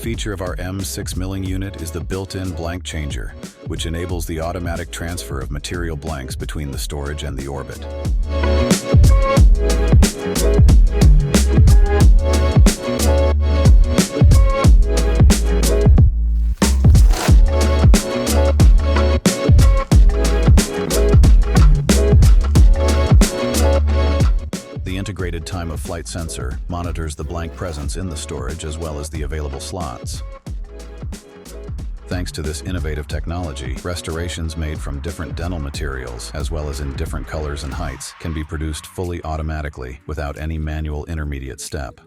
feature of our M6 milling unit is the built-in blank changer, which enables the automatic transfer of material blanks between the storage and the orbit. The integrated time-of-flight sensor monitors the blank presence in the storage as well as the available slots. Thanks to this innovative technology, restorations made from different dental materials, as well as in different colors and heights, can be produced fully automatically without any manual intermediate step.